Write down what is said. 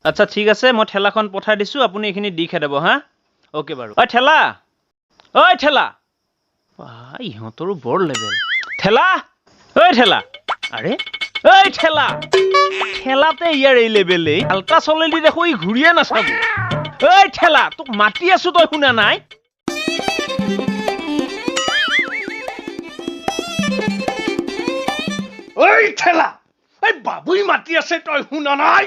আচ্ছা ঠিক আছে মই ঠেলাখন পঠাই দিছোঁ আপুনি এইখিনি দি খেদাব হা ওকে বাৰু ঐ ঠেলা ইহঁতৰো বৰ লেবেল ঠেলা ঐ ঠেলা আৰে ঐ ঠেলা ঠেলাতে ইয়াৰ এই লেবেলেই আল্ট্ৰা চলেলি দেখো ই ঘূৰিয়ে নাচাব ঐ ঠেলা তোক মাতি আছো তই শুনা নাই ঐ ঠেলা এই বাবুই মাতি আছে তই শুনা নাই